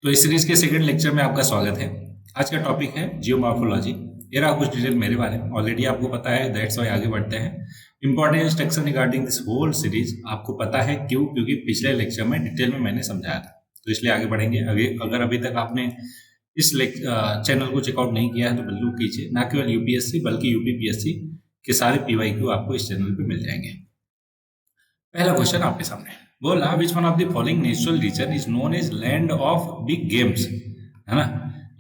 तो इस सीरीज के सेकंड लेक्चर में आपका स्वागत है। आज का टॉपिक है जियोमॉर्फोलॉजी। ये रहा कुछ डिटेल मेरे बारे में, ऑलरेडी आपको पता है, दैट्स व्हाई आगे बढ़ते हैं। Important instruction regarding this whole series आपको पता है क्यों? क्योंकि पिछले लेक्चर में डिटेल में मैंने समझाया था, तो इसलिए आगे बढ़ेंगे। अगर अभी तक आपने इस चैनल को चेकआउट नहीं किया है तो बिल्कुल कीजिए। ना केवल यूपीएससी बल्कि यूपीपीएससी के सारे पीवाईक्यू आपको इस चैनल पे मिल जाएंगे। पहला क्वेश्चन आपके सामने बोला, which one of the following natural region is known as land of big games, है ना।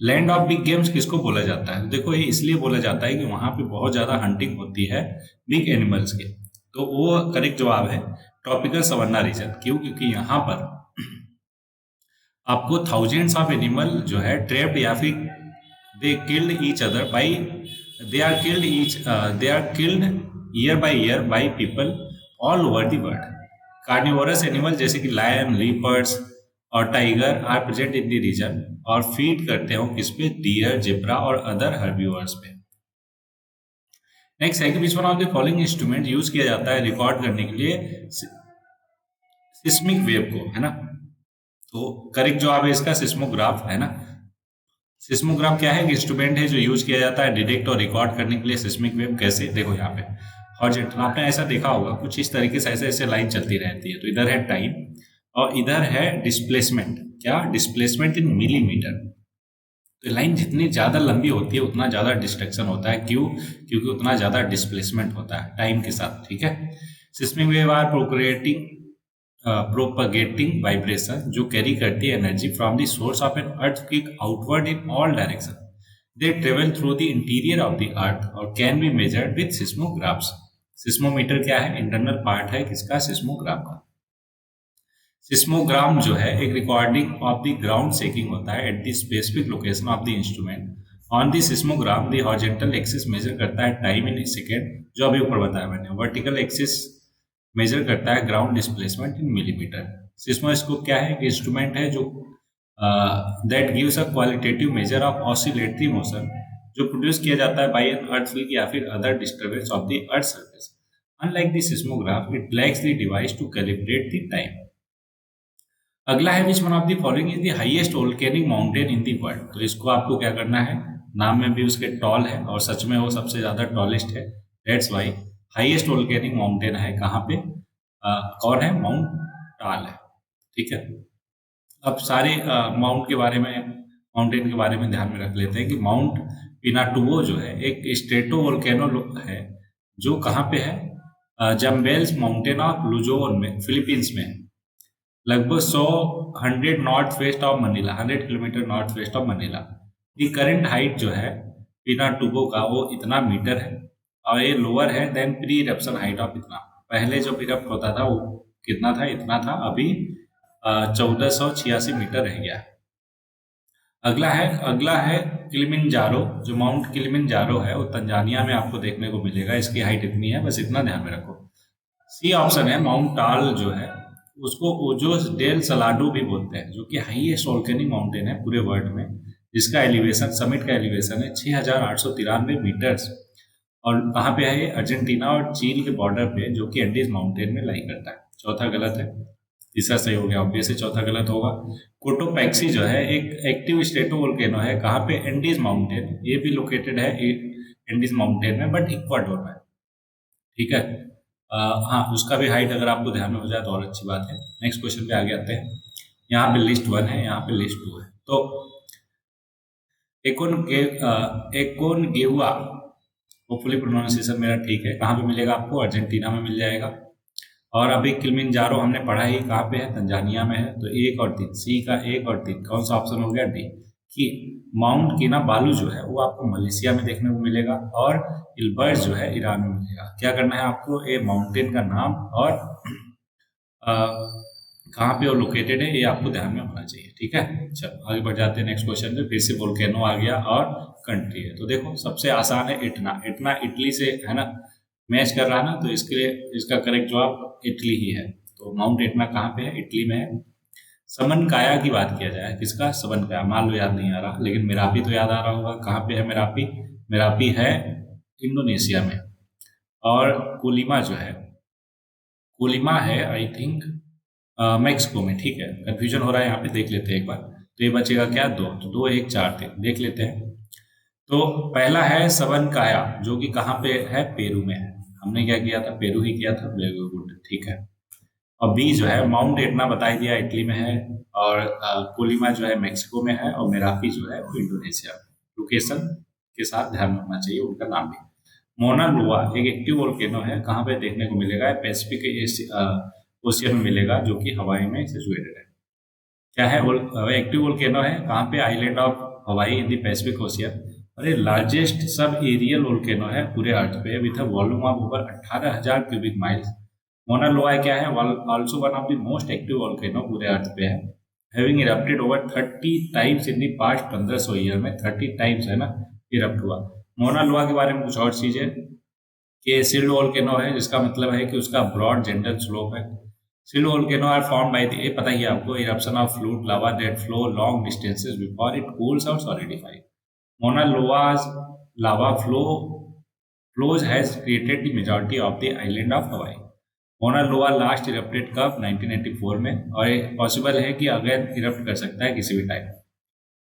लैंड ऑफ बिग गेम्स किसको बोला जाता है? तो देखो, ये इसलिए बोला जाता है कि वहां पे बहुत ज्यादा हंटिंग होती है बिग एनिमल्स के। तो वो करेक्ट जवाब है ट्रॉपिकल सवन्ना रीजन। क्यों? क्योंकि यहाँ पर आपको थाउजेंड्स ऑफ एनिमल जो है ट्रैप्ड या फिर they killed each other by they are killed year by year by people all over the world. Carnivorous animal जैसे कि लायन, लीपर्ड्स और tiger are present in the region और feed करते हो किस पे? डियर, जेब्रा और अदर हर्बीवर्स पे। नेक्स्ट है कि which one of the following instrument use किया जाता है रिकॉर्ड करने के लिए सिस्मिक वेव को, है ना। तो करेक्ट जवाब है इसका सिस्मोग्राफ, है ना। सिस्मोग्राफ क्या है? इंस्ट्रूमेंट है जो यूज किया जाता है डिटेक्ट और रिकॉर्ड करने के लिए सिस्मिक वेव। कैसे? देखो यहाँ पे हॉरिजॉन्टल, आपने ऐसा देखा होगा कुछ इस तरीके से, ऐसे ऐसे लाइन चलती रहती है। तो इधर है टाइम और इधर है डिस्प्लेसमेंट। क्या? Displacement in millimetre. तो लाइन जितनी ज्यादा लंबी होती है उतना ज्यादा डिस्ट्रक्शन होता है। क्यों? क्योंकि उतना ज्यादा डिस्प्लेसमेंट होता है टाइम के साथ, ठीक है। Seismic wave are propagating vibration जो कैरी करती है energy from the source of an earthquake outward in all direction. They travel through the interior of the earth और can be measured with seismographs. Seismometer क्या है? Internal part है किसका? Seismograph का। सिस्मोग्राम जो है एक recording of the ground shaking होता है at the specific location of the instrument. On the seismogram the horizontal axis measure करता है टाइम इन सेकेंड, जो अभी ऊपर बताया मैंने। वर्टिकल एक्सिस मेजर करता है ground displacement in millimetre. Seismoscope क्या है? इंस्ट्रूमेंट है जो that gives a qualitative measure of oscillatory motion जो प्रोड्यूस किया जाता है बाय एन अर्थक्वेक या फिर other disturbance of the earth surface. Unlike the seismograph it lacks the device to calibrate the time. अगला है which one of the following is the highest volcanic mountain in the world. तो इसको आपको क्या करना है, नाम में भी उसके टॉल है और सच में वो सबसे ज्यादा टॉलेस्ट है। That's why highest volcanic mountain है कहाँ पे? कौन है? माउंट टाल है, ठीक है। अब सारे माउंटेन के बारे में ध्यान में रख लेते हैं कि माउंट पिनाटुबो जो है एक स्ट्रेटो वोल्केनो है जो कहाँ पे है? जम्बेल्स माउंटेन ऑफ लुजोन में, फिलीपींस में है। लगभग 100 north west of Manila, 100 kilometre north west of Manila. The current height जो है पिनाटुबो का वो इतना मीटर है और ये लोअर है then pre eruption height of इतना। पहले जो इरप्ट होता था वो कितना था? इतना था। अभी 1486 मीटर रह गया है। अगला है किलिमिंजारो। जो माउंट किलिमिंजारो है वो तंजानिया में आपको देखने को मिलेगा। इसकी हाइट इतनी है, बस इतना ध्यान में रखो। सी ऑप्शन है माउंट टाल जो है उसको ओजोस डेल सलाडो भी बोलते हैं, जो कि हाईएस्ट वोल्केनिक माउंटेन है पूरे वर्ल्ड में, जिसका एलिवेशन, समिट का एलिवेशन है 6893 मीटर्स। और कहाँ पे है ये? अर्जेंटीना और चीन के बॉर्डर पे, जो कि एंडीज माउंटेन में लाई करता है। चौथा गलत है, तीसरा सही हो गया। ऑब्वियसली चौथा गलत होगा। कोटोपैक्सी जो है एक एक्टिव स्ट्रेटो वोल्केनो है कहाँ पे? Andes mountain. ये भी लोकेटेड है एंडीज माउंटेन में बट इक्वाडोर में, ठीक है। हाँ, उसका भी हाइट अगर आपको ध्यान में हो जाए तो और अच्छी बात है। नेक्स्ट क्वेश्चन पे आगे आते हैं। यहाँ पे लिस्ट 1 है, यहाँ पे लिस्ट 2 है। तो एकोन गेहुआ, होपफुली प्रोनाउंसिएशन मेरा ठीक है, कहाँ पे मिलेगा आपको? अर्जेंटीना में मिल जाएगा। और अभी किलिमिंजारो हमने पढ़ा ही, कहाँ पे है? तंजानिया में है। तो 1 और 3, सी का 1 और 3 कौन सा ऑप्शन हो गया? डी। कि माउंट किनाबालू जो है वो आपको मलेशिया में देखने को मिलेगा और इल्बर्स जो है ईरान में मिलेगा। क्या करना है आपको? ये माउंटेन का नाम और कहाँ पे वो लोकेटेड है ये आपको ध्यान में होना चाहिए, ठीक है। चलो आगे बढ़ जाते हैं नेक्स्ट क्वेश्चन पे। फिर से वोल्केनो आ गया और कंट्री है। तो देखो सबसे आसान है इटना। इटना इटली से है ना, मैच कर रहा है ना, तो इसके लिए इसका करेक्ट जवाब इटली ही है। तो माउंट इटना कहाँ पे है? इटली में है। समन काया की बात किया जाए, किसका? समन काया। मान लो याद नहीं आ रहा, लेकिन मेरापी तो याद आ रहा होगा। कहाँ पे है मेरापी? मेरापी है इंडोनेशिया में। और कोलिमा जो है, कोलिमा है आई थिंक मैक्सिको में, ठीक है। कंफ्यूजन हो रहा है यहाँ पे, देख लेते हैं एक बार। तो ये बचेगा क्या, 2, तो 2 1 4 3 देख लेते हैं। तो पहला है सबनकाया, जो कि कहाँ पे है, पेरू में है। हमने क्या किया था, पेरू ही किया था, वेरी गुड, ठीक है। और बी जो है माउंट एटना बता ही दिया, इटली में है। और कोलिमा जो है मेक्सिको में है, और मेरापी जो है वो इंडोनेशिया में। लोकेशन के साथ ध्यान रखना चाहिए उनका नाम भी। मोना लोआ एक एक्टिव वोल्केनो है, कहाँ पे देखने को मिलेगा, पैसिफिक ओशियन में मिलेगा, जो कि हवाई में सिचुएटेड है। क्या है, एक्टिव वोल्केनो है, कहाँ पे, आइलैंड ऑफ हवाई इन द पैसिफिक ओशियन। और ये लार्जेस्ट सब एरियल वोल्केनो है पूरे अर्थ पे, with a volume of over 18,000 cubic miles. Mona लोआ क्या है, also one of the most active volcano पूरे अर्थ पे है, having erupted over 30 times in the past 1500 year में। 30 टाइम्स है ना इरप्ट हुआ। मोना लोआ के बारे में कुछ और चीजें, कि सिल्ड वोल्केनो है, जिसका मतलब है कि उसका ब्रॉड जेंटल स्लोप है। Shield volcano are form by the, ये पता ही है आपको, eruption of fluid lava that flow long distances before it cools और solidify. Mauna Loa's lava flows has created the majority of the island of Hawaii. Mona लोआ last erupted कब, 1994 में। और ये पॉसिबल है कि अगर इरप्ट कर सकता है किसी भी टाइम।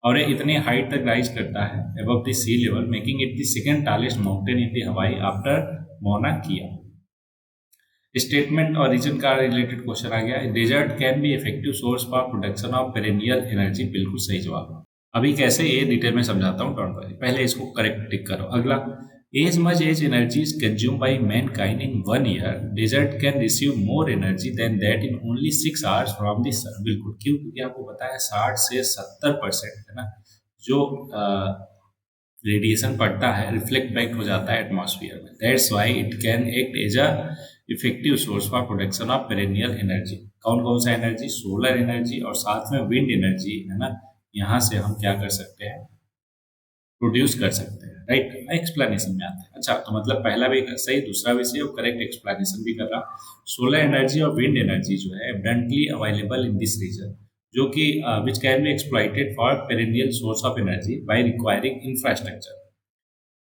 और ये इतनी हाइट तक राइज करता है above the sea level, making it the second tallest mountain in the Hawaii after Mauna Kea. Statement और रीजन का रिलेटेड क्वेश्चन आ गया। Desert can be effective source for production of perennial energy, बिल्कुल सही जवाब। अभी कैसे, ये डिटेल में समझाता हूँ, डोंट वरी, पहले इसको करेक्ट टिक करो। अगला, as much as energy is consume by mankind in 1 year, desert can receive more energy than that in only 6 hours from the sun. बिल्कुल, क्यों, क्योंकि आपको पता है 60 से 70% है ना, जो रेडिएशन पड़ता है रिफ्लेक्ट बैक हो जाता है एटमॉस्फेयर में। That's why it can act as a effective source for production of perennial energy. कौन कौन सा एनर्जी, सोलर एनर्जी और साथ में विंड एनर्जी है ना, यहाँ से हम क्या कर सकते हैं, प्रोड्यूस कर सकते हैं, राइट। एक्सप्लेनेशन में आते हैं। अच्छा, तो मतलब पहला भी सही, दूसरा भी सही और करेक्ट एक्सप्लेनेशन भी कर रहा। सोलर एनर्जी और विंड एनर्जी जो है abundantly available in this region, जो कि which can be exploited for perennial source of energy by requiring infrastructure.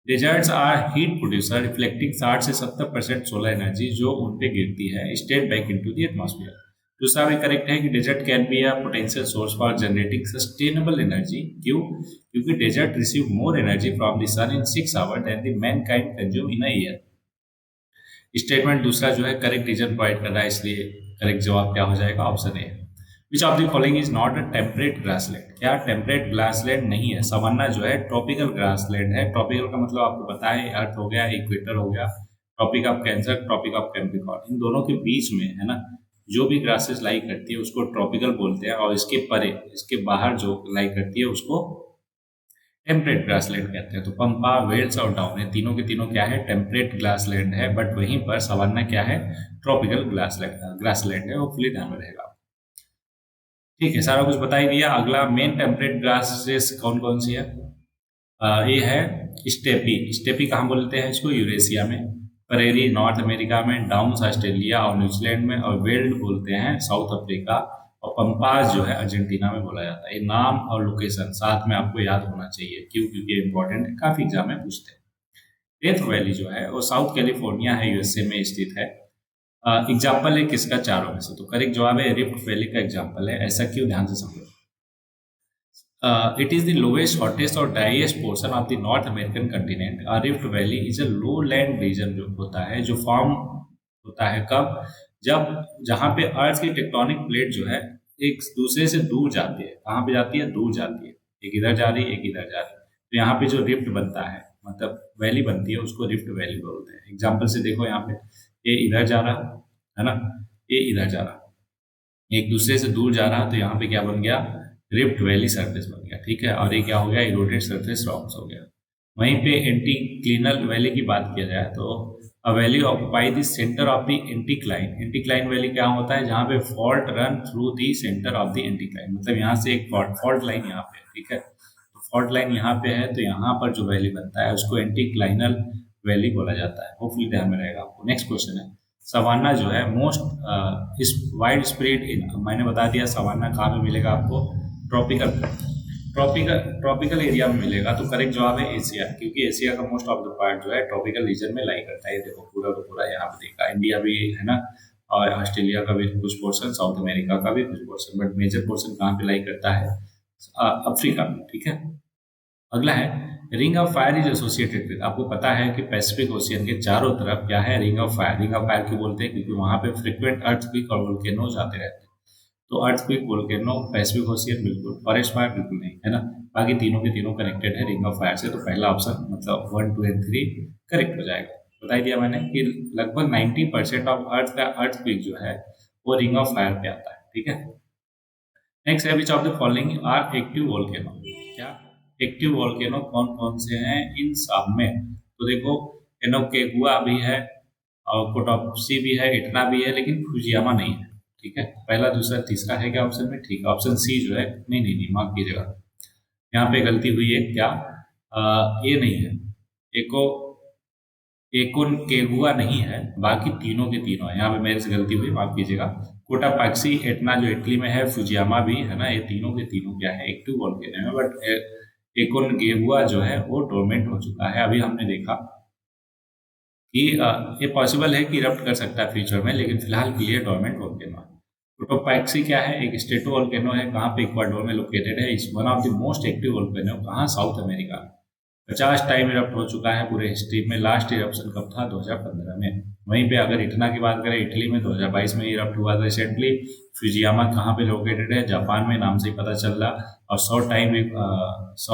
Deserts are heat producer reflecting 60 से 70% सोलर एनर्जी जो उन पे गिरती है state back into the atmosphere. दूसरा भी करेक्ट है कि desert can be a potential source for generating sustainable energy. क्यों, क्योंकि desert receive more energy from the sun in 6 hour than the mankind consume in a year. Statement दूसरा जो है correct reason provide कर रहा है, इसलिए correct जवाब क्या हो जाएगा, option A. Which of the following is not a temperate grassland, क्या टेम्परेट ग्रासलैंड नहीं है। सवाना जो है ट्रॉपिकल ग्रासलैंड है। ट्रॉपिकल का मतलब आपको पता है, अर्थ हो गया, इक्वेटर हो गया, tropic of cancer, tropic of capricorn, इन दोनों के बीच में है ना, जो भी ग्रासेस लाई करती है उसको ट्रॉपिकल बोलते हैं, और इसके परे, इसके बाहर जो लाई करती है उसको टेम्परेट ग्रासलैंड कहते हैं। तो पंपा, वेल्स और डाउन, ये तीनों के तीनों क्या है, टेम्परेट ग्रासलैंड है। बट वहीं पर सवाना क्या है, ट्रॉपिकल ग्रासलैंड है। होपफुली ध्यान में रहेगा। ठीक है, सारा कुछ बता ही दिया। अगला, मेन टेम्परेट ग्रासेस कौन कौन सी है। ये है स्टेपी। स्टेपी कहाँ बोलते हैं इसको, यूरेशिया में। परेरी नॉर्थ अमेरिका में, डाउन्स ऑस्ट्रेलिया और न्यूजीलैंड में, और वेल्ड बोलते हैं साउथ अफ्रीका, और पंपास जो है अर्जेंटीना में बोला जाता है। ये नाम और लोकेशन साथ में आपको याद होना चाहिए। क्यों, क्योंकि इंपॉर्टेंट है, काफी एग्जाम में पूछते हैं। डेथ वैली जो है वो साउथ कैलिफोर्निया है, यूएसए में स्थित है। एग्जाम्पल है किसका, चारों में से, तो करेक्ट जवाब है रिफ्ट वैली का एग्जाम्पल है। ऐसा क्यों, ध्यान से समझो। It is the lowest, hottest और driest portion of the North American continent. Rift Valley is a lowland region जो होता है, जो फॉर्म होता है कब, जब जहाँ पे अर्थ की टेक्टोनिक प्लेट जो है एक दूसरे से दूर जाती है। कहाँ पे जाती है, दूर जाती है, एक इधर जा रही है, एक इधर जा रही है। तो यहाँ पे जो रिफ्ट बनता है, मतलब वैली बनती है, उसको रिफ्ट वैली बोलते हैं। एग्जाम्पल से देखो, यहाँ पे ये इधर जा रहा है ना, ये इधर जा रहा, एक दूसरे से दूर जा रहा, तो यहाँ पे क्या बन गया, रिफ्ट वैली सरफेस बन गया। ठीक है, और ये क्या हो गया, इरोडेड सरफेस रॉक्स हो गया। वहीं पे एंटीक्लिनल वैली की बात किया जाए तो अ valley occupy the centre of the anticline. Anticline valley क्या होता है, जहाँ पे fault run through the centre of the anticline, मतलब यहाँ से एक फॉल्ट लाइन यहाँ पे, ठीक है, तो फॉल्ट लाइन यहाँ पे है, तो यहाँ पर जो वैली बनता है उसको एंटीक्लाइनल वैली बोला जाता है। होपफुली ध्यान में रहेगा आपको। नेक्स्ट क्वेश्चन है, सवाना जो है मोस्ट इस वाइड स्प्रेड इन, मैंने बता दिया सवाना कहाँ पे मिलेगा आपको, ट्रॉपिकल ट्रॉपिकल एरिया में मिलेगा। तो करेक्ट जवाब है एशिया, क्योंकि एशिया का मोस्ट ऑफ द पार्ट जो है ट्रॉपिकल रीजन में लाई करता है। देखो पूरा का पूरा यहाँ पे देखा, इंडिया भी है ना, और ऑस्ट्रेलिया का भी कुछ पोर्शन, साउथ अमेरिका का भी कुछ पोर्शन, बट मेजर पोर्शन कहाँ पे लाई करता है, अफ्रीका में, ठीक है। अगला है ring of fire is associated with, आपको पता है कि पैसिफिक ओशियन के चारों तरफ क्या है, ring of fire. Ring of fire क्यों बोलते हैं, क्योंकि वहां पे फ्रिक्वेंट अर्थक्वेक और वोल्केनोज आते रहते हैं। तो अर्थक्वेक, वोल्केनो, पैसिफिक ओशियन बिल्कुल, फॉरेस्ट फायर बिल्कुल नहीं, है ना। बाकी तीनों के तीनों कनेक्टेड है रिंग ऑफ फायर से, तो पहला ऑप्शन मतलब 1, 2 एंड 3 करेक्ट हो जाएगा। बता दिया मैंने कि लगभग 90% ऑफ अर्थ का अर्थक्वेक जो है वो रिंग ऑफ फायर पे आता है, ठीक है। नेक्स्ट है which of the following are active volcano, क्या एक्टिव वोल्केनो कौन कौन से हैं इन सब में। तो देखो, एनोकेगुआ भी है और कोटोप्सी भी है, इटना भी है, लेकिन फुजियामा नहीं है, ठीक है। पहला, दूसरा, तीसरा है क्या ऑप्शन में, ठीक है। ऑप्शन सी जो है, नहीं नहीं नहीं, माफ कीजिएगा, यहाँ पे गलती हुई है क्या, ये नहीं है, एको एकोन केगुआ नहीं है, बाकी तीनों के तीनों है। यहाँ पे मेरे से गलती हुई, माफ कीजिएगा। कोटापाक्सी एटना जो इटली में है, फुजियामा भी है ना, ये तीनों के तीनों क्या है, एक्टिव वोल्केनो है। बट एकोन गेगुआ जो है वो डोरमेंट हो चुका है। अभी हमने देखा कि ये पॉसिबल है कि इरप्ट कर सकता है फ्यूचर में, लेकिन फिलहाल के लिए डोरमेंट वोल्केनो है। कोटोपैक्सी क्या है, एक स्टेटो वोल्केनो है, कहाँ पे, इक्वाडोर में लोकेटेड है। इस one of the most active volcano, कहाँ, साउथ अमेरिका में। 50 टाइम इरप्ट हो चुका है पूरे हिस्ट्री में। लास्ट इरप्शन कब था, 2015 में। वहीं पे अगर इटना की बात करें, इटली में 2022 में इरप्ट हुआ था रिसेंटली। फ्यूजियामा कहाँ पे लोकेटेड है, जापान में, नाम से ही पता चल रहा। और 100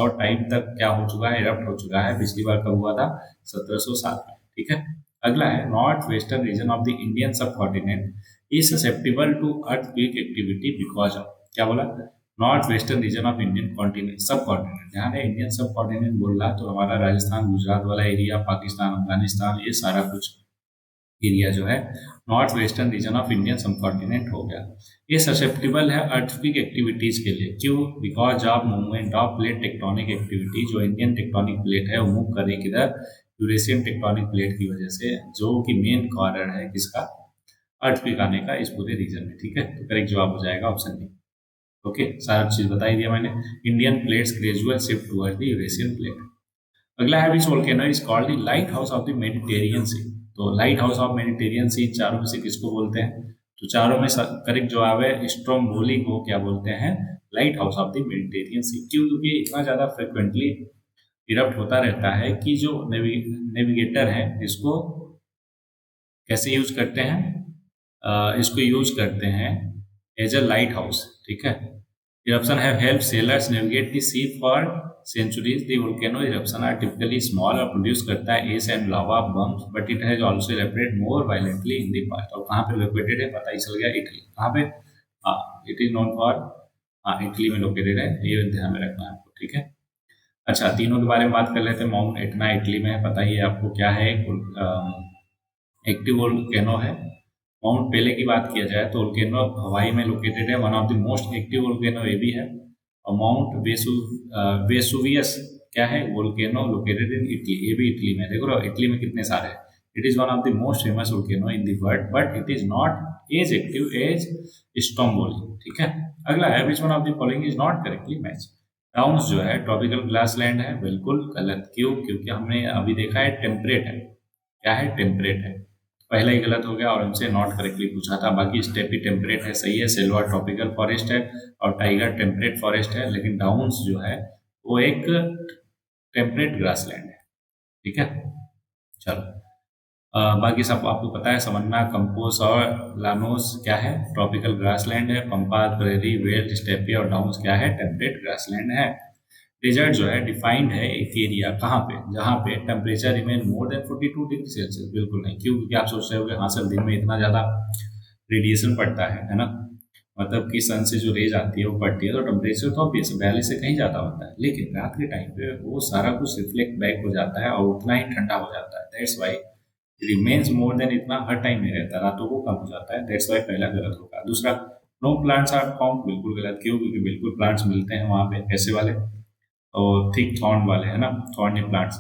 टाइम तक क्या हो चुका है, इरप्ट हो चुका है। पिछली बार कब हुआ था, 1707 में, ठीक है। अगला है north western region of the Indian subcontinent is susceptible to earthquake activity because of, क्या बोला, north western region of Indian continent, subcontinent. ध्यान है, इंडियन सब कॉन्टिनेंट बोल रहा, तो हमारा राजस्थान, गुजरात वाला एरिया, पाकिस्तान, अफगानिस्तान, ये सारा कुछ एरिया जो है north western region of Indian सब कॉन्टिनेंट हो गया। ये ससेप्टेबल है अर्थक्वेक एक्टिविटीज के लिए, क्यों, because of movement of plate tectonic activity. जो इंडियन टेक्टोनिक प्लेट है वो मूव कर रही किधर, यूरेशियन टेक्टोनिक प्लेट की वजह से, जो कि मेन कारण है किसका, अर्थक्वेक आने का इस पूरे रीजन में, ठीक है। तो करेक्ट जवाब हो जाएगा ऑप्शन बी। ओके, सारा चीज बता ही दिया मैंने। Indian plates gradual shift toward the Eurasian plate. अगला है which volcano is called the light house of the Mediterranean sea. तो light house of Mediterranean sea चारों में से किसको बोलते हैं, तो चारों में करेक्ट जवाब है स्ट्रोम्बोली को क्या बोलते हैं, light house of the Mediterranean sea. क्यों, क्योंकि इतना ज्यादा फ्रिक्वेंटली इरप्ट होता रहता है कि जो नेविगेटर है इसको कैसे यूज करते हैं, इसको यूज करते हैं एज अ लाइट हाउस, ठीक है। Eruption have helped sailors navigate the sea for centuries. The volcano eruption are typically small और produce करता है ash and lava bumps, but it has also erupted more violently in the past. और कहाँ पे located है पता ही चल गया, इटली। कहाँ पे, it is known for, Italy में लोकेटेड है, ये ध्यान में रखना है आपको, ठीक है। अच्छा, तीनों के बारे में बात कर लेते हैं। माउंट एटना इटली में है, पता ही है आपको क्या है, एक्टिव वोल्केनो है। माउंट पेले की बात किया जाए तो वोल्केनो हवाई में लोकेटेड है, one of the most active volcano ये भी है। और माउंट वेसुवियस क्या है, वोल्केनो लोकेटेड इन इटली, ये भी इटली में। देखो इटली में कितने सारे हैं। It is one of the most famous volcano in the world, but it is not as active as Stromboli, ठीक है। अगला है which one of the following is not correctly match. Downs जो है ट्रॉपिकल ग्रासलैंड है, बिल्कुल गलत। क्यों, क्योंकि हमने अभी देखा है टेम्परेट है, क्या है, टेम्परेट है। पहला ही गलत हो गया और हमसे नॉट करेक्टली पूछा था। बाकी स्टेपी टेम्परेट है, सही है। सिल्वा ट्रॉपिकल फॉरेस्ट है और टाइगर टेम्परेट फॉरेस्ट है, लेकिन डाउन्स जो है वो एक टेम्परेट ग्रासलैंड है, ठीक है। चलो, बाकी सब आपको पता है। समन्ना, कंपोस और लानोस क्या है, ट्रॉपिकल ग्रासलैंड है। पंपा, प्रेरी, वेल्ट, स्टेपी और डाउन्स क्या है, टेम्परेट ग्रासलैंड है। डेजर्ट जो है डिफाइंड है एक एरिया, कहाँ पे, जहाँ पे temperature remain more than 42 degree Celsius, बिल्कुल नहीं। क्यों, क्योंकि आप सोच रहे हो हाँ सर दिन में इतना ज़्यादा रेडिएशन पड़ता है ना, मतलब कि सन से जो रेज आती है वो पड़ती है, तो टेम्परेचर तो ऑब्वियस 42 से कहीं ज़्यादा होता है। लेकिन रात के टाइम पे वो सारा कुछ रिफ्लेक्ट बैक हो जाता है और उतना ही ठंडा हो जाता है। That's why remains more than, इतना हर टाइम नहीं रहता, रातों को कम हो जाता है। दैट्स वाई पहला गलत होगा। दूसरा, नो प्लांट्स आर फाउंड, बिल्कुल गलत। क्यों, क्योंकि बिल्कुल प्लांट्स मिलते हैं वहाँ पे, कैसे वाले, और थिक थॉर्न वाले, है ना, थॉर्नी प्लांट्स,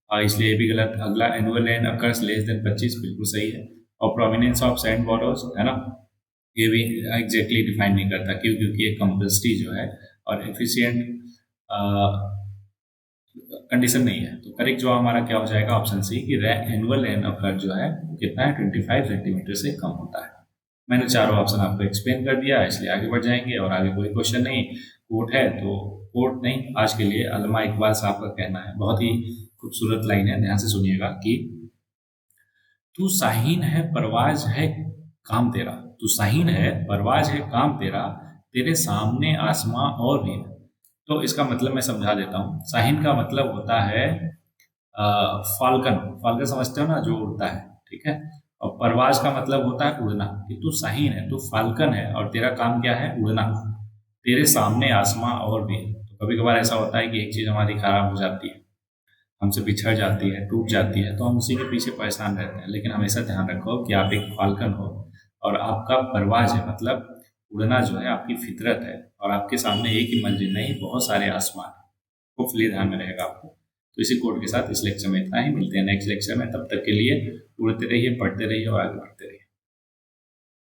इसलिए ये भी गलत। अगला, annual rain occurs less than 25, बिल्कुल सही है। और प्रोमिनेंस ऑफ सैंड बॉटल्स, है ना, ये भी एग्जैक्टली डिफाइन नहीं करता। क्यों, क्योंकि ये कंपल्सरी जो है और एफिशिएंट कंडीशन नहीं है। तो करेक्ट जवाब हमारा क्या हो जाएगा, ऑप्शन सी, कि एनुअल रेन अकर जो है कितना है, 25 सेंटीमीटर से कम होता है। मैंने चारों ऑप्शन आपको एक्सप्लेन कर दिया, इसलिए आगे बढ़ जाएंगे। और आगे कोई क्वेश्चन नहीं, कोट है तो कोट नहीं, आज के लिए अल्लामा इकबाल साहब का कहना है, बहुत ही खूबसूरत लाइन है, ध्यान से सुनिएगा कि तू शाहीन है परवाज है काम तेरा, तू शाहीन है परवाज है काम तेरा, तेरे सामने आसमां और भी है। तो इसका मतलब मैं समझा देता हूँ। शाहीन का मतलब होता है फाल्कन। फाल्कन समझते हो ना, जो उड़ता है, ठीक है। और परवाज का मतलब होता है उड़ना, कि तू शाहीन है, तू फाल्कन है और तेरा काम क्या है, उड़ना। तेरे सामने आसमां और भी है। तो कभी कभार ऐसा होता है कि एक चीज हमारी खराब हो जाती है, हमसे बिछड़ जाती है, टूट जाती है, तो हम उसी के पीछे परेशान रहते हैं। लेकिन हमेशा ध्यान रखो कि आप एक फाल्कन हो और आपका परवाज है, मतलब उड़ना जो है आपकी फितरत है, और आपके सामने एक ही मंजिल नहीं, बहुत सारे आसमान। होपफुली ध्यान में रहेगा आपको। तो इसी कोड के साथ इस लेक्चर में इतना ही, मिलते हैं नेक्स्ट लेक्चर में। तब तक के लिए उड़ते रहिए, पढ़ते रहिए और आगे बढ़ते रहिए।